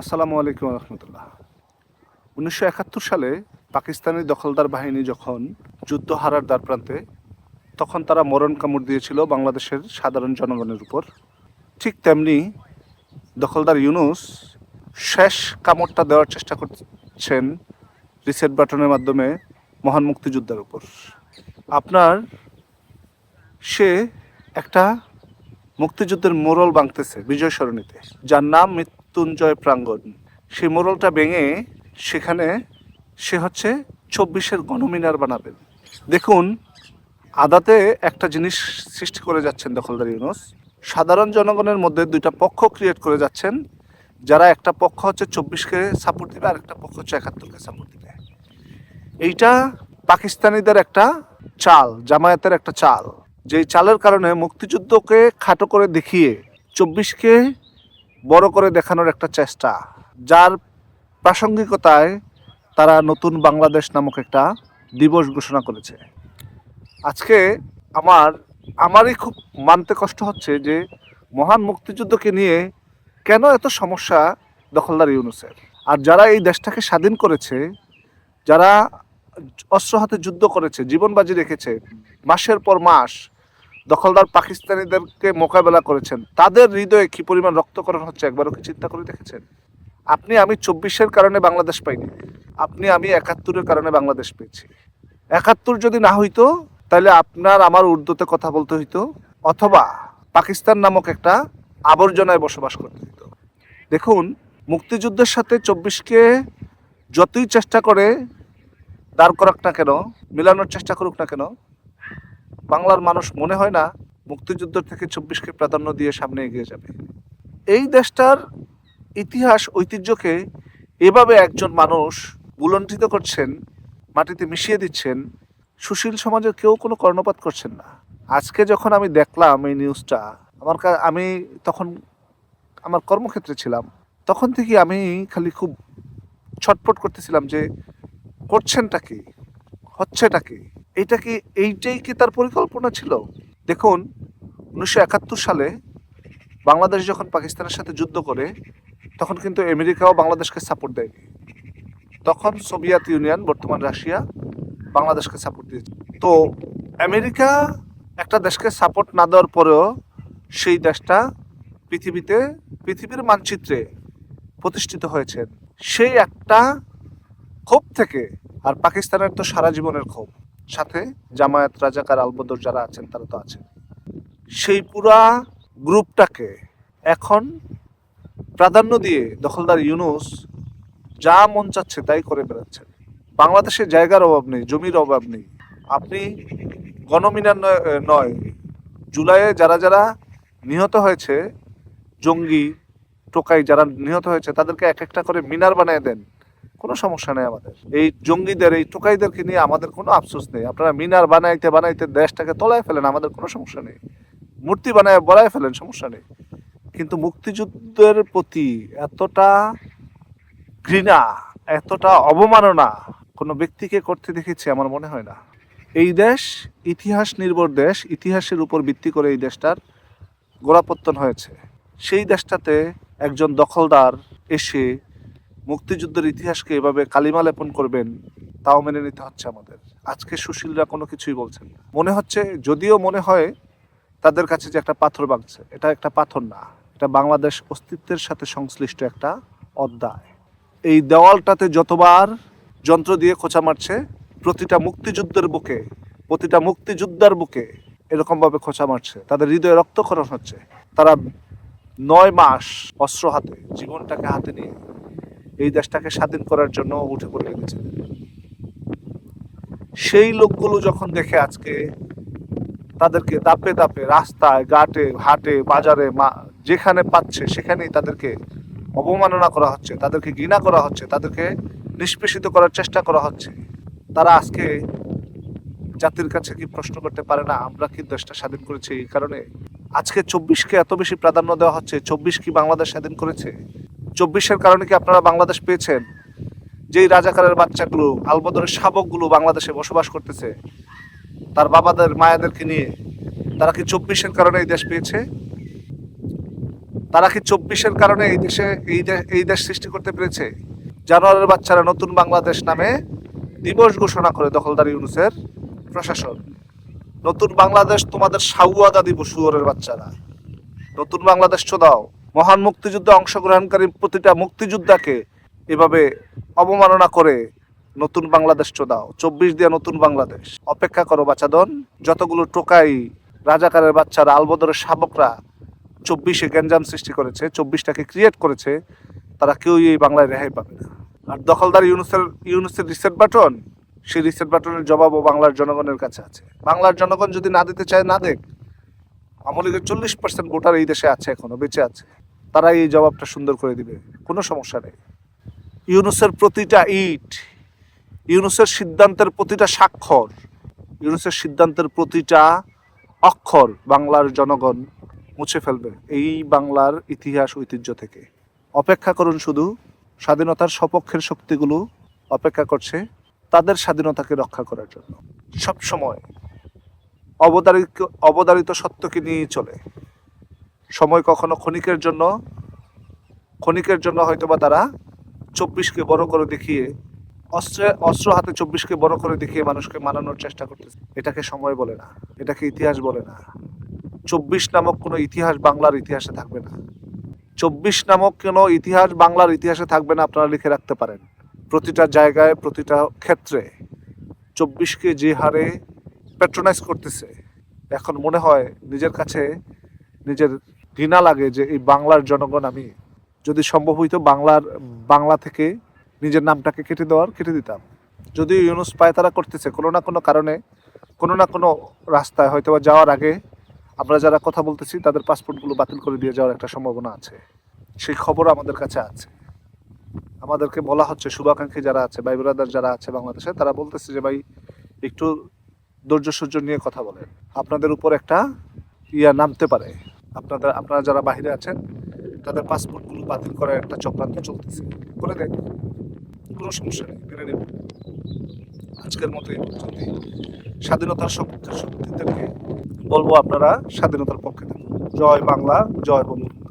আসসালামু আলাইকুম রহমতুল্লাহ। 1971 সালে পাকিস্তানি দখলদার বাহিনী যখন যুদ্ধ হারার দ্বারপ্রান্তে, তখন তারা মরণ কামড় দিয়েছিল বাংলাদেশের সাধারণ জনগণের উপর। ঠিক তেমনি দখলদার ইউনূস শেষ কামড়টা দেওয়ার চেষ্টা করছেন রিসেট বাটনের মাধ্যমে মহান মুক্তিযোদ্ধার উপর। আপনার সে একটা মুক্তিযুদ্ধের মোড়ল ভাঙতেছে বিজয় সরণিতে, যার নাম মৃত্যুঞ্জয় প্রাঙ্গণ। সেই মোড়লটা ভেঙে সেখানে সে হচ্ছে 24-এর গণমিনার বানাবেন। দেখুন, আদাতে একটা জিনিস সৃষ্টি করে যাচ্ছেন দখলদার ইউনূস। সাধারণ জনগণের মধ্যে দুইটা পক্ষ ক্রিয়েট করে যাচ্ছেন, যারা একটা পক্ষ হচ্ছে 24-কে সাপোর্ট দিবে আর একটা পক্ষ হচ্ছে 71-কে সাপোর্ট দিবে। এইটা পাকিস্তানিদের একটা চাল, জামায়াতের একটা চাল, যেই চালের কারণে মুক্তিযুদ্ধকে খাটো করে দেখিয়ে 24-কে বড় করে দেখানোর একটা চেষ্টা, যার প্রাসঙ্গিকতায় তারা নতুন বাংলাদেশ নামক একটা দিবস ঘোষণা করেছে। আজকে আমারই খুব মানতে কষ্ট হচ্ছে যে মহান মুক্তিযুদ্ধকে নিয়ে কেন এত সমস্যা দখলদার ইউনূসের। আর যারা এই দেশটাকে স্বাধীন করেছে, যারা অস্ত্র হাতে যুদ্ধ করেছে, জীবন বাজি রেখেছে, মাসের পর মাস দখলদার পাকিস্তানিদেরকে মোকাবেলা করেছেন, তাদের হৃদয়ে কি পরিমাণ রক্তকরণ হচ্ছে একবারও কি চিন্তা করে দেখেছেন? আপনি আমি 24-এর কারণে বাংলাদেশ পাইনি, আপনি আমি 71-এর কারণে বাংলাদেশ পেয়েছি। 71 যদি না হইতো তাহলে আপনার আমার উর্দুতে কথা বলতে হইতো, অথবা পাকিস্তান নামক একটা আবর্জনায় বসবাস করতে হইতো। দেখুন, মুক্তিযুদ্ধের সাথে 24-কে যতই চেষ্টা করে দাঁড় করাক না কেন, মিলানোর চেষ্টা করুক না কেন, বাংলার মানুষ মনে হয় না মুক্তিযুদ্ধ থেকে 24-কে প্রাধান্য দিয়ে সামনে এগিয়ে যাবে। এই দেশটার ইতিহাস ঐতিহ্যকে এভাবে একজন মানুষ বুলণ্ঠিত করছেন, মাটিতে মিশিয়ে দিচ্ছেন, সুশীল সমাজের কেউ কোনো কর্ণপাত করছেন না। আজকে যখন আমি দেখলাম এই নিউজটা, আমি তখন আমার কর্মক্ষেত্রে ছিলাম, তখন থেকে আমি খালি খুব ছটফট করতেছিলাম যে করছেনটা কি, হচ্ছেটা কি, এইটাই কি তার পরিকল্পনা ছিল? দেখুন, 1971 সালে বাংলাদেশ যখন পাকিস্তানের সাথে যুদ্ধ করে, তখন কিন্তু আমেরিকাও বাংলাদেশকে সাপোর্ট দেয়নি। তখন সোভিয়েত ইউনিয়ন, বর্তমান রাশিয়া, বাংলাদেশকে সাপোর্ট দিয়েছে। তো আমেরিকা একটা দেশকে সাপোর্ট না দেওয়ার পরেও সেই দেশটা পৃথিবীর মানচিত্রে প্রতিষ্ঠিত হয়েছে সেই একটা ক্ষোভ থেকে। আর পাকিস্তানের তো সারা জীবনের ক্ষোভ, সাথে জামায়াত, রাজাকার, আলবদর যারা আছেন তারা তো আছেন। সেই পুরা গ্রুপটাকে এখন প্রাধান্য দিয়ে দখলদার ইউনূস যা মন চাচ্ছে তাই করে বেড়াচ্ছেন। বাংলাদেশে জায়গার অভাব নেই, জমির অভাব নেই। আপনি গণমিনার নয়, জুলাইয়ে যারা যারা নিহত হয়েছে, জঙ্গি টোকাই যারা নিহত হয়েছে, তাদেরকে এক একটা করে মিনার বানিয়ে দেন, কোনো সমস্যা নেই আমাদের। এই জঙ্গিদের, এই টোকাইদেরকে নিয়ে আমাদের কোনো আফসোস নেই। আপনারা মিনার বানাইতে বানাইতে দেশটাকে তলায় ফেলেন, আমাদের কোনো সমস্যা নেই। মূর্তি বানায় বড়ায় ফেলেন, সমস্যা নেই। কিন্তু মুক্তিযুদ্ধের প্রতি এতটা ঘৃণা, এতটা অবমাননা কোনো ব্যক্তিকে করতে দেখেছি আমার মনে হয় না। এই দেশ ইতিহাস নির্ভর দেশ, ইতিহাসের উপর ভিত্তি করে এই দেশটার গোড়াপত্তন হয়েছে। সেই দেশটাতে একজন দখলদার এসে মুক্তিযুদ্ধের ইতিহাসকে এভাবে কালিমা লেপন করবেন, তাও মেনে নিতে হচ্ছে আমাদের। আজকে সুশীলরা কোনো কিছুই বলছেন না। মনে হচ্ছে, যদিও মনে হয় তাদের কাছে যে একটা পাথর ভাঙছে, এটা একটা পাথর না, এটা বাংলাদেশ অস্তিত্বের সাথে সংশ্লিষ্ট একটা অধ্যায়। এই দেওয়ালটাতে যতবার যন্ত্র দিয়ে খোঁচা মারছে, প্রতিটা মুক্তিযুদ্ধের বুকে, প্রতিটা মুক্তিযোদ্ধার বুকে এরকমভাবে খোঁচা মারছে, তাদের হৃদয়ে রক্তক্ষরণ হচ্ছে। তারা 9 মাস অস্ত্র হাতে, জীবনটাকে হাতে নিয়ে এই দেশটাকে স্বাধীন করার জন্য উঠে পড়ে লেগেছে। সেই লোকগুলো যখন দেখে আজকে তাদেরকে দাপে দাপে রাস্তায়, ঘাটে, হাটে, বাজারে, যেখানে পাচ্ছে সেখানেই তাদেরকে অবমাননা করা হচ্ছে, তাদেরকে ঘৃণা করা হচ্ছে, তাদেরকে নিষ্পেষিত করার চেষ্টা করা হচ্ছে, তারা আজকে জাতির কাছে কি প্রশ্ন করতে পারে না আমরা কি দেশটা স্বাধীন করেছি? এই কারণে আজকে 24-কে এত বেশি প্রাধান্য দেওয়া হচ্ছে। 24 কি বাংলাদেশ স্বাধীন করেছে? 24-এর কারণে কি আপনারা বাংলাদেশ পেয়েছেন? যেই রাজাকারের বাচ্চাগুলো, আলবদরের শাবকগুলো বাংলাদেশে বসবাস করতেছে তার বাবাদের, মায়াদেরকে নিয়ে, তারা কি 24-এর কারণে এই দেশ পেয়েছে? তারা কি 24-এর কারণে এই দেশ সৃষ্টি করতে পেরেছে? জানোয়ারের বাচ্চারা নতুন বাংলাদেশ নামে দিবস ঘোষণা করে দখলদার ইউনূসের প্রশাসন। নতুন বাংলাদেশ তোমাদের সাউয়াদা দিব শুয়োরের বাচ্চারা। নতুন বাংলাদেশ চোদাও। মহান মুক্তিযুদ্ধে অংশগ্রহণকারী প্রতিটা মুক্তিযোদ্ধাকে এভাবে অবমাননা করে নতুন বাংলাদেশ চোদাও। 24 দিয়ে নতুন বাংলাদেশ। অপেক্ষা করো বাচ্চাদন। যতগুলো টোকাই রাজাকারের বাচ্চারা, আলবদরের শাবকরা 24-এ গ্যাঞ্জাম সৃষ্টি করেছে, 24টাকে ক্রিয়েট করেছে, তারা কেউই এই বাংলায় রেহাই পাবে না। আর দখলদার ইউনূসের রিসেট বাটন, সেই রিসেট বাটনের জবাবও বাংলার জনগণের কাছে আছে। বাংলার জনগণ যদি না দিতে চায় না দেখ। আওয়ামী লীগের 40% ভোটার এই দেশে আছে, এখনো বেঁচে আছে, তারা এই জবাবটা সুন্দর করে দিবে, কোনো সমস্যা নেই। ইউনূসের প্রতিটা ইট, ইউনূসের সিদ্ধান্তের প্রতিটা স্বাক্ষর, ইউনূসের সিদ্ধান্তের প্রতিটা অক্ষর বাংলার জনগণ মুছে ফেলবে এই বাংলার ইতিহাস ঐতিহ্য থেকে। অপেক্ষা করুন শুধু। স্বাধীনতার সপক্ষের শক্তিগুলো অপেক্ষা করছে তাদের স্বাধীনতাকে রক্ষা করার জন্য। সব সময় অবধারিত সত্যকে নিয়েই চলে। সময় কখনো ক্ষণিকের জন্য হয়তোবা তারা 24কে বড় করে দেখিয়ে, অস্ত্র হাতে 24কে বড় করে দেখিয়ে মানুষকে মানানোর চেষ্টা করতেছে। এটাকে সময় বলে না, এটাকে ইতিহাস বলে না। 24 নামক কোনো ইতিহাস বাংলার ইতিহাসে থাকবে না। 24 নামক কোনো ইতিহাস বাংলার ইতিহাসে থাকবে না, আপনারা লিখে রাখতে পারেন। প্রতিটা জায়গায়, প্রতিটা ক্ষেত্রে 24কে যে হারে প্যাট্রোনাইজ করতেছে, এখন মনে হয় নিজের কাছে নিজের ঘৃণা লাগে যে এই বাংলার জনগণ, আমি যদি সম্ভব হইতো বাংলা থেকে নিজের নামটাকে কেটে দিতাম। যদি ইউনূস পায়তারা করতেছে কোনো না কোনো কারণে, কোনো না কোনো রাস্তায়, হয়তো যাওয়ার আগে আমরা যারা কথা বলতেছি তাদের পাসপোর্টগুলো বাতিল করে দিয়ে যাওয়ার একটা সম্ভাবনা আছে। সেই খবর আমাদের কাছে আছে। আমাদেরকে বলা হচ্ছে, শুভাকাঙ্ক্ষী যারা আছে, ভাই ব্রাদার যারা আছে বাংলাদেশে, তারা বলতেছে যে ভাই একটু ধৈর্য সহ্য নিয়ে কথা বলেন, আপনাদের উপর একটা নামতে পারে। আপনারা যারা বাইরে আছেন তাদের পাসপোর্টগুলো বাতিল করার একটা চক্রান্ত চলতেছে, করে দেন, কোনো সমস্যা নেই, মেনে নেব। আজকের মতো এই পর্যন্ত। স্বাধীনতার সপক্ষের শক্তিদেরকে বলবো আপনারা স্বাধীনতার পক্ষে থাকুন। জয় বাংলা, জয় বঙ্গবন্ধু।